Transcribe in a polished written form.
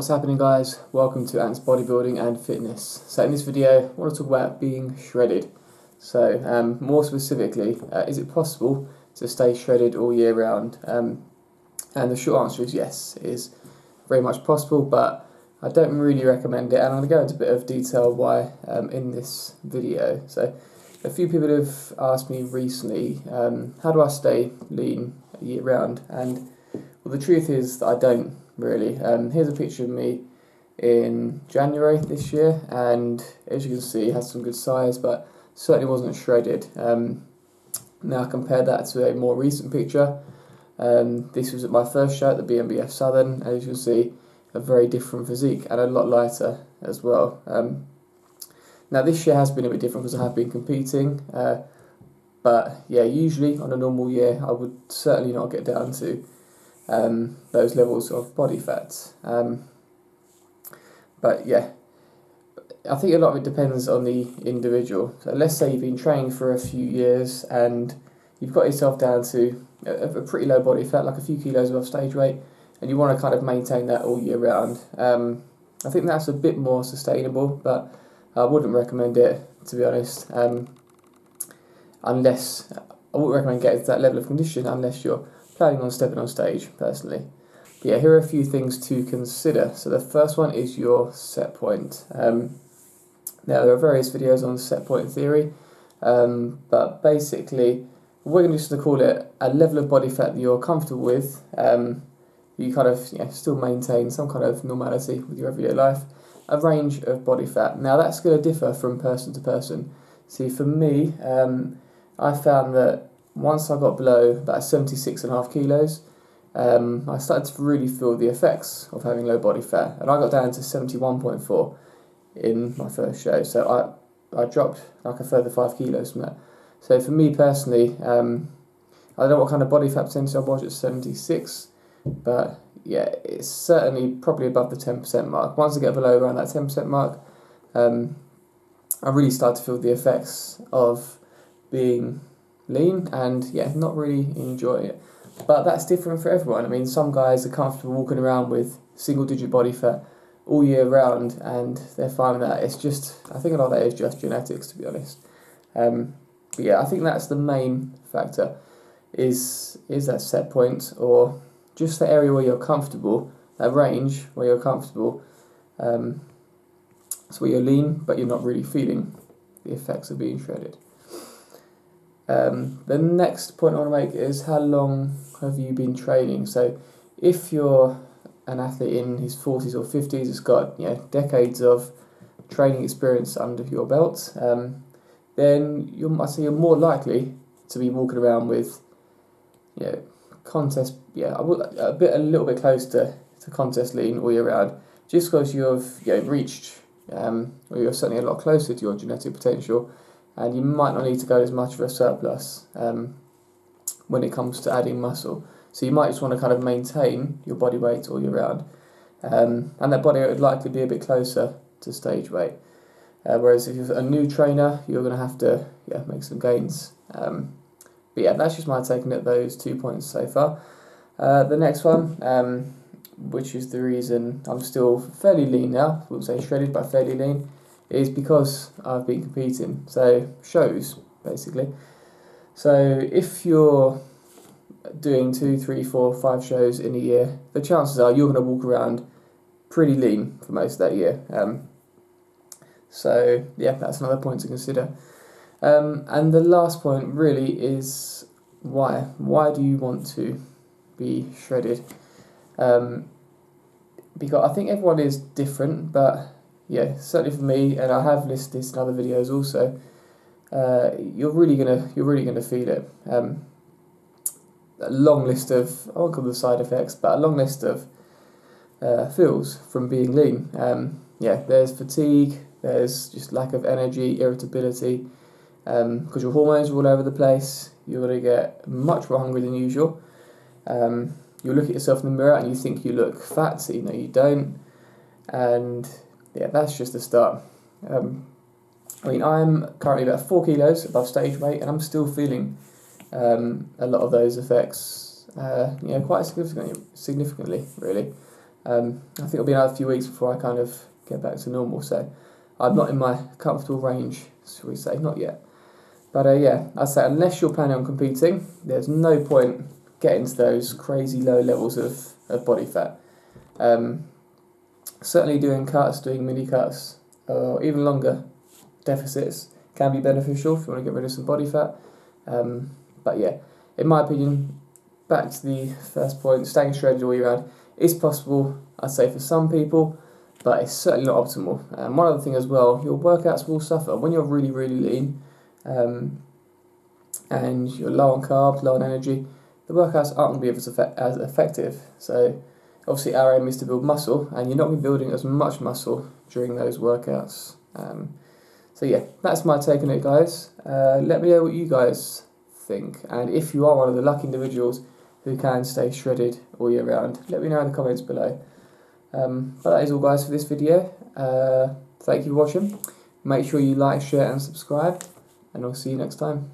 What's happening, guys? Welcome to Ant's Bodybuilding and Fitness. So in this video I want to talk about being shredded. So more specifically, is it possible to stay shredded all year round? And the short answer is yes, it is very much possible, but I don't really recommend it, and I'm going to go into a bit of detail why in this video. So a few people have asked me recently, how do I stay lean year round? And well, the truth is that I don't really. Here's a picture of me in January this year, and as you can see, it has some good size, but certainly wasn't shredded. Now compare that to a more recent picture. This was at my first show at the BNBF Southern, and as you can see, a very different physique and a lot lighter as well. Now this year has been a bit different because I have been competing, but yeah, usually on a normal year I would certainly not get down to those levels of body fat. But yeah, I think a lot of it depends on the individual. So let's say you've been training for a few years and you've got yourself down to a pretty low body fat, like a few kilos above stage weight, and you want to kind of maintain that all year round. I think that's a bit more sustainable, but I wouldn't recommend it, to be honest, unless I wouldn't recommend getting to that level of condition unless you're planning on stepping on stage, personally. But yeah, here are a few things to consider. So the first one is your set point. Now there are various videos on set point theory, but basically we're going to just call it a level of body fat that you're comfortable with. You kind of still maintain some kind of normality with your everyday life. A range of body fat. Now that's going to differ from person to person. See, for me, I found that once I got below about 76.5 kilos, I started to really feel the effects of having low body fat, and I got down to 71.4 in my first show. So I dropped like a further 5 kilos from that. So for me personally, I don't know what kind of body fat percentage I was at 76, but yeah, it's certainly probably above the 10% mark. Once I get below around that 10% mark, I really start to feel the effects of being lean and yeah, not really enjoying it. But that's different for everyone. I mean, some guys are comfortable walking around with single digit body fat all year round and they're fine with that. It's just, I think a lot of that is just genetics, to be honest. But yeah, I think that's the main factor, is that set point, or just the area where you're comfortable, that range where you're comfortable. So where you're lean but you're not really feeling the effects of being shredded. The next point I want to make is, how long have you been training? So if you're an athlete in his 40s or 50s, has got decades of training experience under your belt, then I'd say you're more likely to be walking around with contest, a little bit close to contest lean all year round, just because you've reached, or you're certainly a lot closer to your genetic potential, and you might not need to go as much of a surplus when it comes to adding muscle. So you might just want to kind of maintain your body weight all year round, and that body weight would likely be a bit closer to stage weight. Whereas if you're a new trainer, you're going to have to make some gains. But yeah, that's just my take at those 2 points so far. The next one, which is the reason I'm still fairly lean now, I wouldn't say shredded, but fairly lean, is because I've been competing. So shows, basically. So if you're doing 2, 3, 4, 5 shows in a year, the chances are you're going to walk around pretty lean for most of that year. So yeah, that's another point to consider. And the last point really is why. Why do you want to be shredded? Because I think everyone is different, but yeah, certainly for me, and I have listed this in other videos also, you're really gonna feel it. A long list of, I won't call them side effects, but a long list of feels from being lean. There's fatigue, there's just lack of energy, irritability, because your hormones are all over the place. You're going to get much more hungry than usual. You'll look at yourself in the mirror and you think you look fat, so you don't. And yeah, that's just the start. I mean, I'm currently about 4 kilos above stage weight, and I'm still feeling a lot of those effects, quite significantly, really. I think it'll be another few weeks before I kind of get back to normal, so I'm not in my comfortable range, shall we say, not yet. But yeah, I'd say unless you're planning on competing, there's no point getting to those crazy low levels of body fat. Certainly doing cuts, doing mini cuts, or even longer deficits can be beneficial if you want to get rid of some body fat. But yeah, in my opinion, back to the first point, staying shredded all year round is possible, I'd say, for some people, but it's certainly not optimal. And one other thing as well, your workouts will suffer when you're really, really lean, and you're low on carbs, low on energy. The workouts aren't going to be as effective. So obviously our aim is to build muscle, and you're not going to be building as much muscle during those workouts. So yeah, that's my take on it, guys. Let me know what you guys think, and if you are one of the lucky individuals who can stay shredded all year round, let me know in the comments below. But that is all, guys, for this video. Thank you for watching. Make sure you like, share and subscribe, and I'll see you next time.